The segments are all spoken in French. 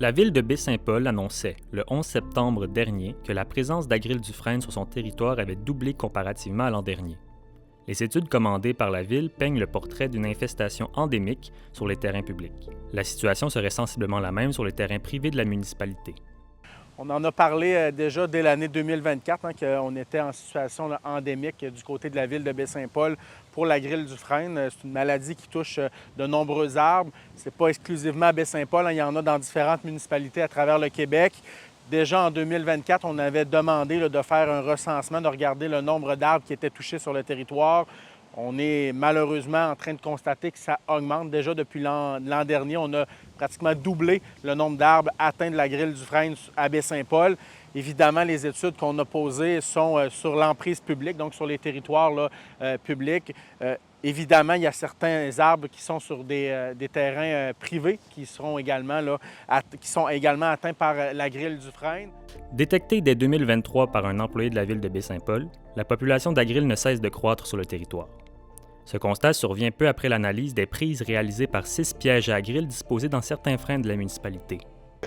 La ville de Baie-Saint-Paul annonçait, le 11 septembre dernier, que la présence d'Agril Dufresne sur son territoire avait doublé comparativement à l'an dernier. Les études commandées par la ville peignent le portrait d'une infestation endémique sur les terrains publics. La situation serait sensiblement la même sur les terrains privés de la municipalité. On en a parlé déjà dès l'année 2024, qu'on était en situation endémique du côté de la ville de Baie-Saint-Paul pour l'Agril Dufresne. C'est une maladie qui touche de nombreux arbres. Ce n'est pas exclusivement à Baie-Saint-Paul, il y en a dans différentes municipalités à travers le Québec. Déjà en 2024, on avait demandé de faire un recensement, de regarder le nombre d'arbres qui étaient touchés sur le territoire. On est malheureusement en train de constater que ça augmente. Déjà depuis l'an dernier, on a pratiquement doublé le nombre d'arbres atteints de l'Agril Dufresne à Baie-Saint-Paul. Évidemment, les études qu'on a posées sont sur l'emprise publique, donc sur les territoires publics. Évidemment, il y a certains arbres qui sont sur des terrains privés qui sont également atteints par l'Agril Dufresne. Détectée dès 2023 par un employé de la ville de Baie-Saint-Paul, la population d'Agril ne cesse de croître sur le territoire. Ce constat survient peu après l'analyse des prises réalisées par 6 pièges à Agril disposés dans certains freins de la municipalité.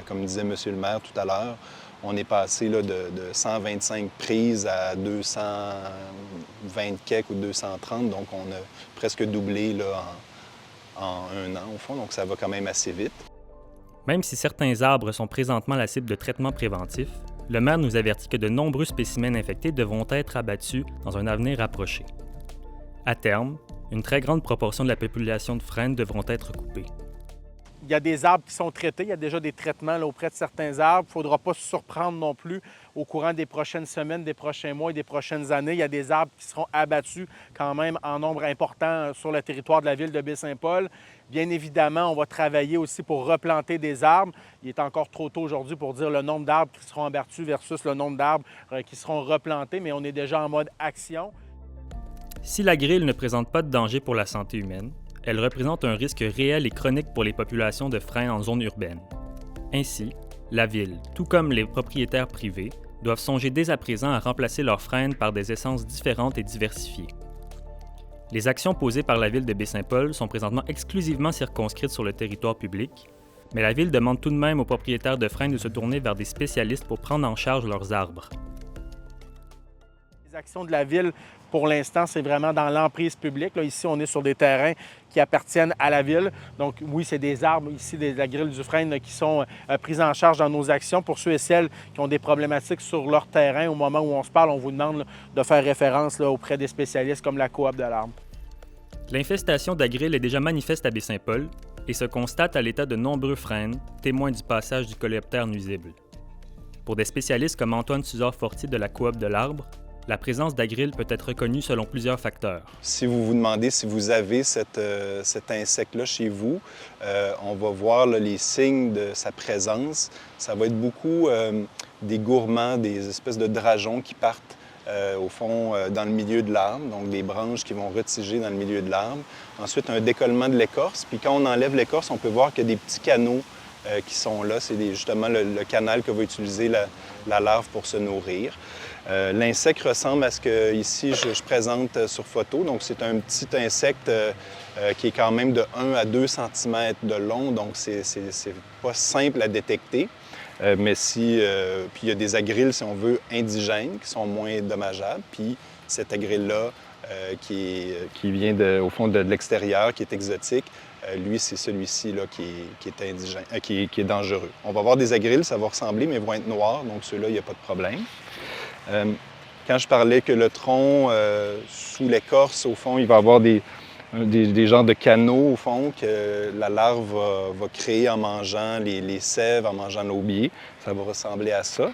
Comme disait M. le maire tout à l'heure, on est passé de 125 prises à 220 quelques ou 230, donc on a presque doublé en un an au fond, donc ça va quand même assez vite. Même si certains arbres sont présentement la cible de traitements préventifs, le maire nous avertit que de nombreux spécimens infectés devront être abattus dans un avenir rapproché. À terme, une très grande proportion de la population de frênes devront être coupées. Il y a des arbres qui sont traités, il y a déjà des traitements auprès de certains arbres. Il ne faudra pas se surprendre non plus au courant des prochaines semaines, des prochains mois et des prochaines années. Il y a des arbres qui seront abattus quand même en nombre important sur le territoire de la ville de Baie-Saint-Paul. Bien évidemment, on va travailler aussi pour replanter des arbres. Il est encore trop tôt aujourd'hui pour dire le nombre d'arbres qui seront abattus versus le nombre d'arbres qui seront replantés, mais on est déjà en mode action. Si l'Agril ne présente pas de danger pour la santé humaine, elle représente un risque réel et chronique pour les populations de frênes en zone urbaine. Ainsi, la ville, tout comme les propriétaires privés, doivent songer dès à présent à remplacer leurs frênes par des essences différentes et diversifiées. Les actions posées par la ville de Baie-Saint-Paul sont présentement exclusivement circonscrites sur le territoire public, mais la ville demande tout de même aux propriétaires de frênes de se tourner vers des spécialistes pour prendre en charge leurs arbres. Les actions de la ville, pour l'instant, c'est vraiment dans l'emprise publique. Là, ici, on est sur des terrains qui appartiennent à la ville. Donc, oui, c'est des arbres ici, des Agril Dufresne qui sont pris en charge dans nos actions. Pour ceux et celles qui ont des problématiques sur leur terrain, au moment où on se parle, on vous demande de faire référence auprès des spécialistes comme la Coop de l'arbre. L'infestation d'Agril est déjà manifeste à Baie-Saint-Paul et se constate à l'état de nombreux frênes, témoins du passage du coléoptère nuisible. Pour des spécialistes comme Antoine Suzor-Fortier de la Coop de l'arbre, la présence d'Agril peut être reconnue selon plusieurs facteurs. Si vous vous demandez si vous avez cet insecte-là chez vous, on va voir les signes de sa présence. Ça va être beaucoup des gourmands, des espèces de drageons qui partent au fond dans le milieu de l'arbre, donc des branches qui vont retiger dans le milieu de l'arbre. Ensuite, un décollement de l'écorce. Puis quand on enlève l'écorce, on peut voir qu'il y a des petits canaux qui sont là. C'est justement le canal que va utiliser la larve pour se nourrir. L'insecte ressemble à ce que ici je présente sur photo. Donc, c'est un petit insecte qui est quand même de 1 à 2 cm de long, donc c'est pas simple à détecter. Mais puis il y a des agrils, si on veut, indigènes, qui sont moins dommageables. Puis cet agril-là, qui vient au fond de l'extérieur, qui est exotique, lui, c'est celui-ci là, qui est indigène, qui est dangereux. On va avoir des agrils, ça va ressembler, mais ils vont être noirs, donc ceux-là, il n'y a pas de problème. Quand je parlais que le tronc, sous l'écorce, au fond, il va y avoir des genres de canaux, au fond, que la larve va créer en mangeant les sèves, en mangeant l'aubier. Ça va ressembler à ça.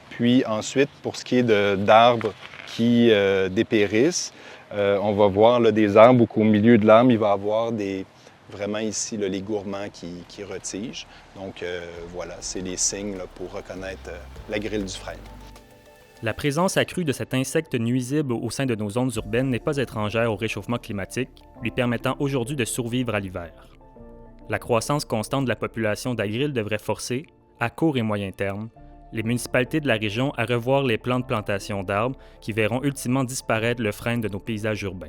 Puis ensuite, pour ce qui est d'arbres qui dépérissent, on va voir là, des arbres où qu'au milieu de l'arbre, il va y avoir vraiment ici là, les gourmands qui retigent. Donc voilà, c'est les signes là, pour reconnaître l'Agril Dufresne. La présence accrue de cet insecte nuisible au sein de nos zones urbaines n'est pas étrangère au réchauffement climatique, lui permettant aujourd'hui de survivre à l'hiver. La croissance constante de la population d'Agril devrait forcer, à court et moyen terme, les municipalités de la région à revoir les plans de plantation d'arbres qui verront ultimement disparaître le frêne de nos paysages urbains.